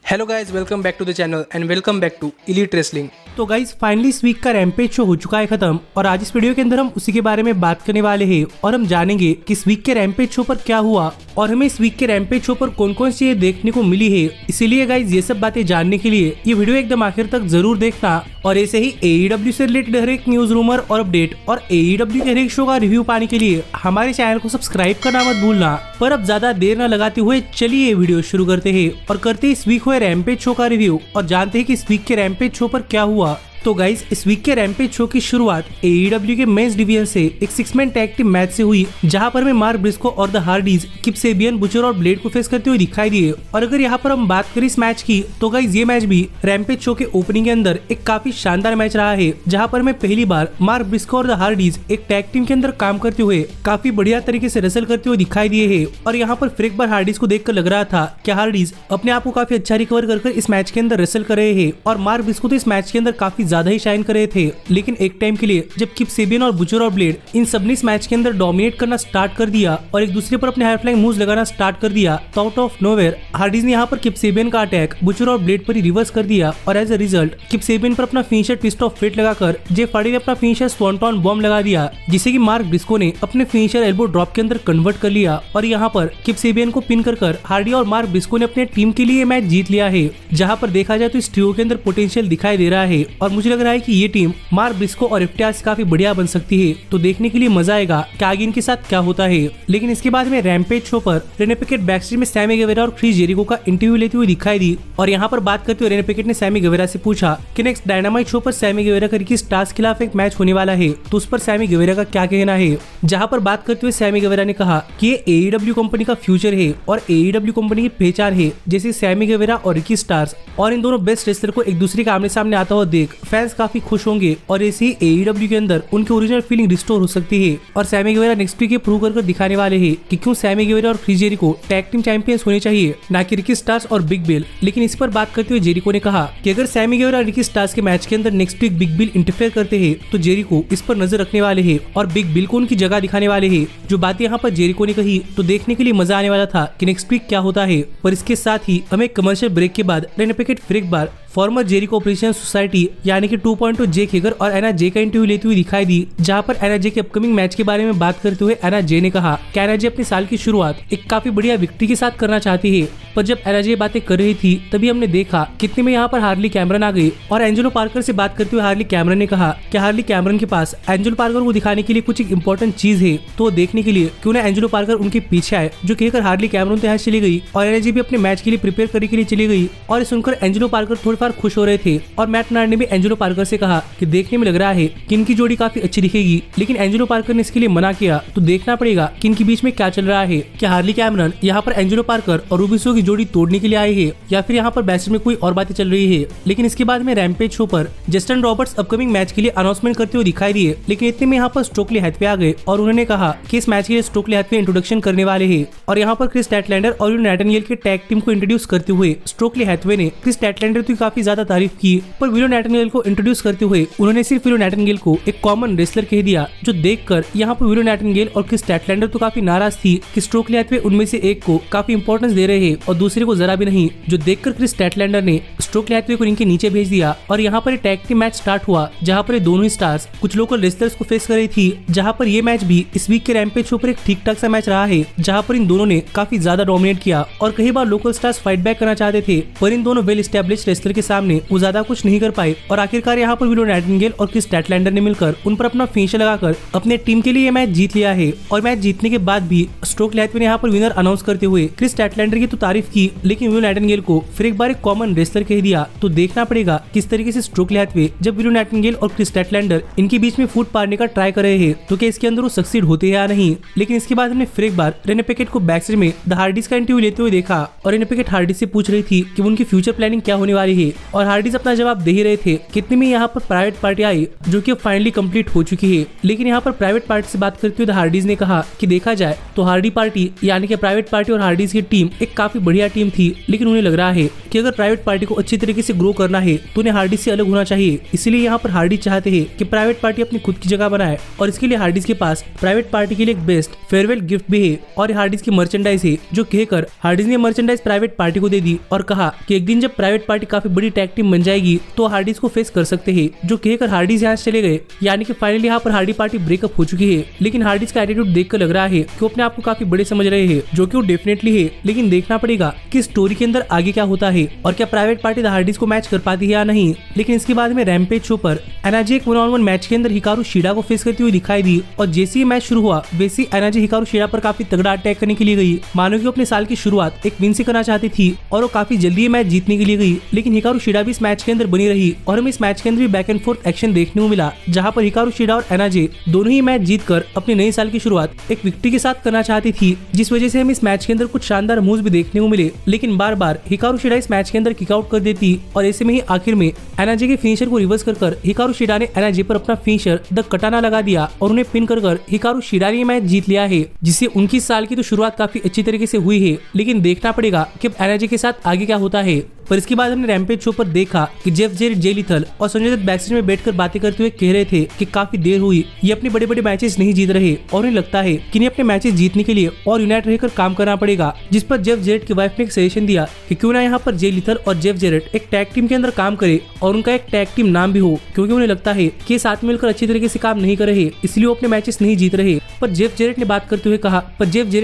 Hello guys, welcome back to the channel and welcome back to Elite Wrestling. तो guys finally इस week का Rampage show हो चुका है खत्म और आज इस वीडियो के अंदर हम उसी के बारे में बात करने वाले हैं और हम जानेंगे कि इस वीक के रैम्पेज शो पर क्या हुआ और हमें इस वीक के रैम्पेज शो पर कौन कौन सी चीजें देखने को मिली है। इसीलिए गाइज ये सब बातें जानने के लिए ये वीडियो एकदम आखिर तक जरूर देखना और ऐसे ही AEW से रिलेटेड हर एक न्यूज रूमर और अपडेट और AEW के हर एक शो का रिव्यू पाने के लिए हमारे चैनल को सब्सक्राइब करना मत भूलना। पर अब ज्यादा देर न लगाते हुए चलिए वीडियो शुरू करते हैं और करते इस वीक हुए रैम्पेज शो का रिव्यू और जानते हैं कि इस वीक के रैम्पेज शो पर क्या हुआ। तो गाइज इस वीक के रैम्पेज शो की शुरुआत AEW के मेंस डिवीजन से एक 6-मैन टैग टीम मैच से हुई, जहां पर हमें मार्क ब्रिस्को और द हार्डीज किप सेबियन, बुचर और ब्लेड को फेस करते हुए दिखाई दिए। और अगर यहाँ पर हम बात करें इस मैच की तो गाइज ये मैच भी रैम्पेज शो के ओपनिंग के अंदर एक काफी शानदार मैच रहा है, जहाँ पर हमें पहली बार मार्क ब्रिस्को और द हार्डीज एक टैग टीम के अंदर काम करते हुए काफी बढ़िया तरीके से रेसल करते हुए दिखाई दिए है। और यहाँ पर फिर एक बार हार्डीज को देखकर लग रहा था कि हार्डीज अपने आप को काफी अच्छा रिकवर कर इस मैच के अंदर रेसल कर रहे हैं और मार्क ब्रिस्को तो इस मैच के अंदर काफी ज्यादा ही शाइन कर रहे थे। लेकिन एक टाइम के लिए जब किप सेबियन और बुचर और ब्लेड इन सबने इस मैच के अंदर डोमिनेट करना स्टार्ट कर दिया और एक दूसरे पर अपने हाई फ्लाइंग मूव्स लगाना स्टार्ट कर दिया, तो आउट ऑफ नोवेयर हार्डीज ने यहाँ पर किप सेबियन का अटैक बुचर और ब्लेड पर ही रिवर्स कर दिया और एज अ रिजल्ट किप सेबियन पर अपना फिनिशर ट्विस्ट ऑफ फेट लगाकर जेफ हार्डी ने अपना फिनिशर स्वॉन्टन बॉम्ब लगा दिया, जिसे कि मार्क ब्रिस्को ने अपने फिनिशर एल्बो ड्रॉप के अंदर कन्वर्ट कर लिया और यहाँ पर किप सेबियन को पिन कर हार्डी और मार्क ब्रिस्को ने अपने टीम के लिए मैच जीत लिया है। जहाँ पर देखा जाए तो इस ट्रियो के अंदर पोटेंशियल दिखाई दे रहा है और मुझे लग रहा है कि ये टीम मार्क ब्रिस्को और FTR से काफी बढ़िया बन सकती है। तो देखने के लिए मजा आएगा कि आगे इनके साथ क्या होता है। लेकिन इसके बाद में रैम्पेज शो पर रेने पिकेट बैकस्टेज में सैमी गेवेरा और क्रिस जेरिको का इंटरव्यू लेते हुए दिखाई दी और यहाँ पर बात करते हुए रेने पिकेट ने सैमी गेवेरा से पूछा कि नेक्स्ट डायनामाइट शो पर सैमी गेवेरा का रिकी स्टार्स के खिलाफ एक मैच होने वाला है, तो उस पर सैमी गेवेरा का क्या कहना है। जहाँ पर बात करते हुए सैमी गेवेरा ने कहा कि ये AEW कंपनी का फ्यूचर है और AEW कंपनी की पहचान है, जैसे सैमी गेवेरा और रिकी स्टार्स और इन दोनों बेस्ट रेसलर को एक दूसरे के आमने सामने आता हुआ देख फैंस काफी खुश होंगे और ऐसे ही AEW के अंदर उनकी ओरिजिनल फीलिंग रिस्टोर हो सकती है। और सैमी गेवेरा नेक्स्ट वीक ये प्रूव कर दिखाने वाले हैं कि क्यों सैमी गेवेरा और Chris Jericho tag team champions होने चाहिए, ना कि रिकी स्टार्स और बिग बिल। लेकिन इस पर बात करते हुए जेरिको ने कहा कि अगर सैमी गेवेरा और रिकी स्टार्स के मैच के अंदर next week Big Bill interfere करते हैं तो जेरिको इस पर नजर रखने वाले हैं और बिग बिल को उनकी जगह दिखाने वाले हैं। जो बातें यहाँ पर जेरिको ने कही तो देखने के लिए मजा आने वाला था कि नेक्स्ट वीक क्या होता है। पर इसके साथ ही हमें कमर्शियल ब्रेक के बाद रेने पिकेट फिर एक बार फॉर्मर जेरिको ऑपरेशन सोसाइटी यानी कि 2.0 जेक हेगर और एना जे का इंटरव्यू लेते हुए दिखाई दी, जहां पर एना जे के अपकमिंग मैच के बारे में बात करते हुए एना जे ने कहा कि एना जे अपने साल की शुरुआत एक काफी बढ़िया विक्ट्री के साथ करना चाहती है। पर जब एना जे बातें कर रही थी तभी हमने देखा कितने में यहाँ पर हार्ली कैमरन आ गई और एंजेलो पार्कर से बात करते हुए हार्ली कैमरन ने कहा कि हार्ली कैमरन के पास एंजेलो पार्कर को दिखाने के लिए कुछ एक इंपॉर्टेंट चीज है, तो देखने के लिए क्यों ना एंजेलो पार्कर उनके पीछे आए। जो कहकर हार्ली कैमरन तो यहाँ चली गई और एना जे भी अपने मैच के लिए प्रिपेयर करने के लिए चली गई और सुनकर एंजेलो पार्कर थोड़ी फार खुश हो रहे थे। और मैट नार्ड ने भी एंजेलो पार्कर से कहा कि देखने में लग रहा है कि इनकी जोड़ी काफी अच्छी दिखेगी, लेकिन एंजेलो पार्कर ने इसके लिए मना किया, तो देखना पड़ेगा कि इनके बीच में क्या चल रहा है। क्या हार्ली कैमरन यहाँ पर एंजेलो पार्कर और रूबिसो की जोड़ी तोड़ने के लिए आए हैं या फिर यहाँ पर बैस्टेज में कोई और बातें चल रही है। लेकिन इसके बाद में रैम्पेज शो पर जस्टिन रॉबर्ट्स अपकमिंग मैच के लिए अनाउंसमेंट करते हुए दिखाई दिए, लेकिन इतने में यहाँ पर स्टोकली हैथवे आ गए और उन्होंने कहा कि इस मैच के लिए स्टोकली हैथवे इंट्रोडक्शन करने वाले हैं। और यहाँ पर क्रिस स्टैटलैंडर और विलो नैटनगेल के टैग टीम को इंट्रोड्यूस करते हुए स्टोकली हैथवे ने क्रिस स्टैटलैंडर की काफी ज्यादा तारीफ की, पर विलो नैटनगेल को इंट्रोड्यूस करते हुए उन्होंने सिर्फ विलो नैटनगेल को एक कॉमन रेसलर कह दिया, जो देखकर यहाँ पर विलो नैटनगेल और क्रिस स्टैटलैंडर तो काफी नाराज थी कि स्टोकली हैथवे उनमें से एक को काफी इंपॉर्टेंस दे रहे हैं और दूसरे को जरा भी नहीं। जो देखकर क्रिस स्टैटलैंडर ने स्टोकली हैथवे को रिंग के नीचे भेज दिया और यहाँ पर टैग टीम मैच स्टार्ट हुआ, जहाँ पर दोनों ही स्टार्स कुछ लोकल रेसलर्स को फेस कर रही थी। जहाँ पर ये मैच भी इस वीक के रैम्पेज शो पर एक ठीक ठाक सा मैच रहा है, जहाँ पर इन दोनों ने काफी ज्यादा डोमिनेट किया और कई बार लोकल स्टार्स फाइट बैक करना चाहते थे, पर इन दोनों वेल एस्टेब्लिश्ड रेसलर के सामने वो ज्यादा कुछ नहीं कर पाए और आखिरकार यहाँ पर विलो नैटनगेल और क्रिस स्टैटलैंडर ने मिलकर उन पर अपना फिनिशर लगाकर अपने टीम के लिए ये मैच जीत लिया है। और मैच जीतने के बाद भी स्टोकली हैथवे ने यहाँ पर विनर अनाउंस करते हुए क्रिस स्टैटलैंडर की तो तारीफ की, लेकिन विलो नैटनगेल को फिर एक बार एक कॉमन रेसलर कह दिया। तो देखना पड़ेगा किस तरीके से स्टोकली हैथवे जब विलो नैटनगेल और क्रिस स्टैटलैंडर इनके बीच में फूट पारने का ट्राई कर रहे हैं तो क्या इसके अंदर वो सक्सीड होते हैं या नहीं। लेकिन इसके बाद हमने फिर एक बार रेने पिकेट को बैकस्टेज में द हार्डीज का इंटरव्यू लेते हुए देखा और रेने पिकेट हार्डीज से पूछ रही थी कि उनकी फ्यूचर प्लानिंग क्या होने वाली है और हार्डीज अपना जवाब दे ही रहे थे कितने में यहाँ पर प्राइवेट पार्टी आई जो कि फाइनली कंप्लीट हो चुकी है। लेकिन यहाँ पर प्राइवेट पार्टी से बात करते हुए हार्डीज ने कहा कि देखा जाए तो हार्डी पार्टी यानी कि प्राइवेट पार्टी और हार्डीज की टीम एक काफी बढ़िया टीम थी, लेकिन उन्हें लग रहा है कि अगर प्राइवेट पार्टी को अच्छी तरीके से ग्रो करना है तो उन्हें हार्डीज से अलग होना चाहिए। इसलिए यहाँ पर हार्डीज चाहते हैं कि प्राइवेट पार्टी अपनी खुद की जगह बनाए और इसके लिए हार्डीज के पास प्राइवेट पार्टी के लिए एक बेस्ट फेयरवेल गिफ्ट भी है और हार्डीज की मर्चेंडाइज है, जो कहकर हार्डीज ने मर्चेंडाइज प्राइवेट पार्टी को दे दी और कहा कि एक दिन जब प्राइवेट पार्टी काफी बड़ी टैग टीम बन जाएगी तो हार्डीज को फेस कर सकते हैं। जो कहकर हार्डीज यहाँ से चले गए, यानी कि फाइनली यहाँ पर हार्डी पार्टी ब्रेकअप हो चुकी है। लेकिन हार्डीज का एटीट्यूड देखकर लग रहा है कि वो अपने आप को काफी बड़े समझ रहे हैं, जो कि वो डेफिनेटली है। लेकिन देखना पड़ेगा कि स्टोरी के अंदर आगे क्या होता है और क्या प्राइवेट पार्टी हार्डीज को मैच कर पाती है या नहीं। लेकिन इसके बाद में रैम्पेज शो पर एनर्जी एक 1-on-1 मैच के अंदर हिकारू शिडा को फेस करती हुई दिखाई दी और जैसे ही मैच शुरू हुआ वैसे एनर्जी हिकारू शिडा पर काफी तगड़ा अटैक करने के लिए गई, मानो कि अपने साल की शुरुआत एक विन से करना चाहती थी और वो काफी जल्दी मैच जीतने के लिए गई। लेकिन हिकारू शिडा भी इस मैच के अंदर बनी रही और हमें इस मैच के अंदर भी बैक एंड फोर्थ एक्शन देखने को मिला, जहां पर हिकारू शिडा और एनर्जी दोनों ही मैच जीतकर अपने नए साल की शुरुआत एक विक्ट्री के साथ करना चाहती थी, जिस वजह से हमें इस मैच के अंदर कुछ शानदार मूव्स भी देखने को मिले। लेकिन बार बार हिकारू शिडा इस मैच के अंदर किक आउट कर देती और ऐसे में ही आखिर में एनर्जी के फिनिशर को रिवर्स कर हिकारू शिडा ने एनर्जी पर अपना फिनिशर द कटाना लगा दिया और उन्हें पिन कर हिकारू शिडा ने मैच जीत लिया है, जिससे उनकी साल की तो शुरुआत काफी अच्छी तरीके से हुई है। लेकिन देखना पड़ेगा कि अब एनर्जी के साथ आगे क्या होता है। पर इसके बाद हमने रैम्पेज शो पर देखा कि जेफ जेरेट, जे लिथल और संजय दत्त बैकस्टेज में बैठकर बातें करते हुए कह रहे थे कि काफी देर हुई, ये अपने बड़े बड़े मैचेस नहीं जीत रहे और उन्हें लगता है कि इन्हें अपने मैचेस जीतने के लिए और यूनाइट रहकर काम करना पड़ेगा। जिस पर जेफ जेरेट की वाइफ ने एक सजेशन दिया कि क्यों ना यहाँ पर जे लिथल और जेफ जेरेट एक टैग टीम के अंदर काम करे और उनका एक टैग टीम नाम भी हो, क्योंकि उन्हें लगता है कि साथ मिलकर अच्छी तरीके से काम नहीं कर रहे, इसलिए वो अपने मैचेस नहीं जीत रहे। पर जेफ जेरेट ने बात करते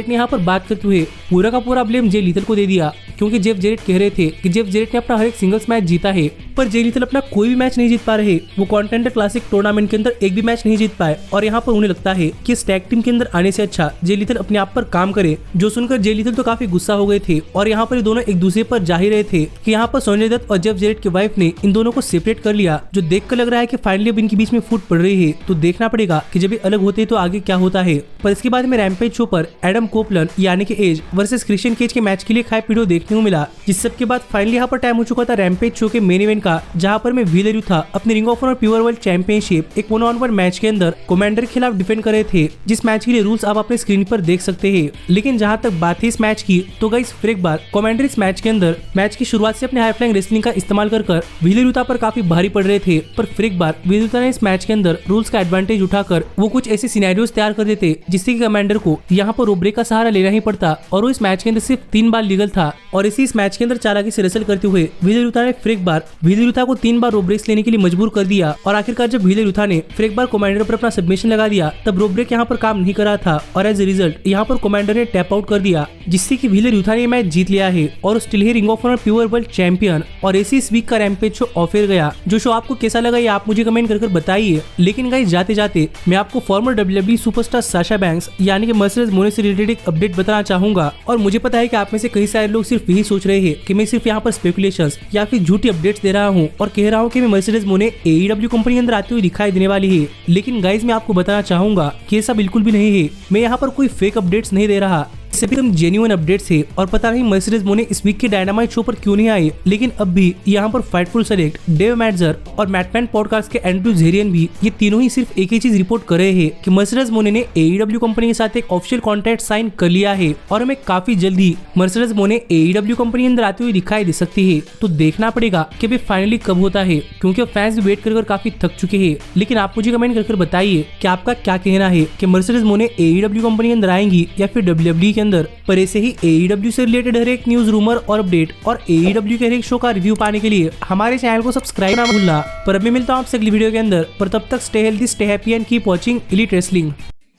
यहाँ पर बात करते हुए पूरा का पूरा ब्लेम जे लिथल को दे दिया, क्योंकि जेफ जेरेट कह रहे थे कि जेफ जेरेट ने अपना हर एक सिंगल्स मैच जीता है, पर जे लिथल अपना कोई भी मैच नहीं जीत पा रहे। वो कॉन्टेंडर क्लासिक टूर्नामेंट के अंदर एक भी मैच नहीं जीत पाए और यहाँ पर उन्हें लगता है कि इस टैग टीम के अंदर आने से अच्छा जे लिथल अपने आप पर काम करे। जो सुनकर जे लिथल तो काफी गुस्सा हो गए थे और यहाँ पर दोनों एक दूसरे पर जा ही रहे थे कि यहाँ पर संजय दत्त और जेफ जेरेट की वाइफ ने इन दोनों को सेपरेट कर लिया, जो देखकर लग रहा है कि फाइनली अब इनके बीच में फूट पड़ रही है। तो देखना पड़ेगा कि जब ये अलग होते हैं तो आगे क्या होता है। पर इसके बाद में रैम्पेज शो पर एडम कोपलन यानी कि एज वर्सेस क्रिश्चियन केज के मैच के लिए एक हाइप वीडियो देखने को मिला, जिस सब के बाद फाइनली यहाँ पर टाइम हो चुका था रैम्पेज शो के मेन इवेंट का, जहाँ पर मैं व्हीलर था अपने Ring of Honor Pure World Championship एक 1-on-1 मैच के अंदर कमांडर के खिलाफ डिफेंड कर रहे थे, जिस मैच के लिए रूल्स आप अपने स्क्रीन पर देख सकते हैं। लेकिन जहाँ तक बात है इस मैच की, तो गाइस फिर एक बार कमांडर इस मैच के अंदर मैच की शुरुआत से अपने हाई फ्लाइंग रेसलिंग का इस्तेमाल कर व्हीलर पर काफी भारी पड़ रहे थे। पर फिर एक बार व्हीलर ने इस मैच के अंदर रूल्स का एडवांटेज उठाकर वो कुछ ऐसे सिनेरियोस तैयार कर देते जिससे कि कमांडर को यहाँ पर रोब्रे का सहारा लेना ही पड़ता और वो इस मैच के अंदर सिर्फ 3 बार लीगल था। और इस मैच के अंदर चालाकी से रेसल करते हुए व्हीलर ने फिर एक बार व्हीलर को 3 बार रोब्रेक्स लेने के लिए मजबूर कर दिया और आखिरकार जब व्हीलर ने फिर एक बार कमांडर पर अपना सबमिशन लगा दिया, तब रोब्रेक यहाँ पर काम नहीं कर रहा था और एज ए रिजल्ट यहाँ पर कमांडर ने टैप आउट कर दिया, जिससे कि व्हीलर ने मैच जीत लिया है और स्टिल ही Ring of Honor Pure World Champion. और ऐसी इस वीक का रैम्पेज शो ऑफर गया। जो शो आपको कैसा लगा ये आप मुझे कमेंट कर बताइए। लेकिन गाइस जाते जाते मैं आपको farmer WWE superstar Sasha banks यानी कि मर्सेडीज मोने से रिलेटेड एक अपडेट बताना चाहूंगा। और मुझे पता है कि आप में से कई सारे लोग सिर्फ यही सोच रहे हैं कि मैं सिर्फ यहाँ पर स्पेकुलेशंस या फिर झूठी अपडेट्स दे रहा हूँ और कह रहा हूँ कि मैं मर्सेडीज मोने AEW कंपनी के अंदर आती हुई दिखाई देने वाली है। लेकिन गाइस मैं आपको बताना चाहूंगा कि ऐसा बिल्कुल भी नहीं है। मैं यहाँ पर कोई फेक अपडेट्स नहीं दे रहा, सभी एकदम जेन्युइन अपडेट्स है। और पता नहीं मर्सेडीज मोने इस वीक के डायनामाइट शो पर क्यों नहीं आई, लेकिन अब भी यहाँ पर फाइटफुल सेलेक्ट, डेव मैटजर और मैटमैन पॉडकास्ट के एंड्रू जेरियन भी ये तीनों ही सिर्फ एक ही चीज रिपोर्ट कर रहे हैं कि मर्सेडीज मोने ने AEW कंपनी के साथ एक ऑफिशियल कॉन्ट्रैक्ट साइन कर लिया है और हमें काफी जल्दी मर्सेडीज मोने AEW कंपनी के अंदर आती हुई दिखाई दे सकती है। तो देखना पड़ेगा कि अभी फाइनली कब होता है, क्योंकि फैंस भी वेट कर काफी थक चुके हैं। लेकिन आप मुझे कमेंट कर बताइए कि आपका क्या कहना है कि मर्सेडीज मोने AEW कंपनी के अंदर आएंगी या फिर WWE के अंदर। पर ऐसे ही AEW से रिलेटेड हर एक न्यूज, रूमर और अपडेट और AEW के हर एक शो का रिव्यू पाने के लिए हमारे चैनल को सब्सक्राइब ना भूलना। पर अभी मिलता हूँ आपसे अगली वीडियो के अंदर, पर तब तक stay healthy, stay happy and keep watching elite wrestling.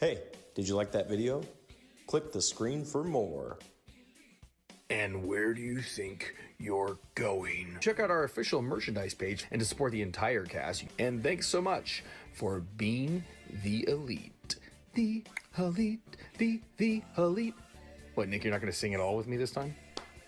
Hey, did you like that video? Click the screen for more. And where do you think you're going? Check out our official merchandise page and to support the entire cast. And thanks so much for being the elite. The elite, the elite. What, Nick, you're not going to sing it all with me this time?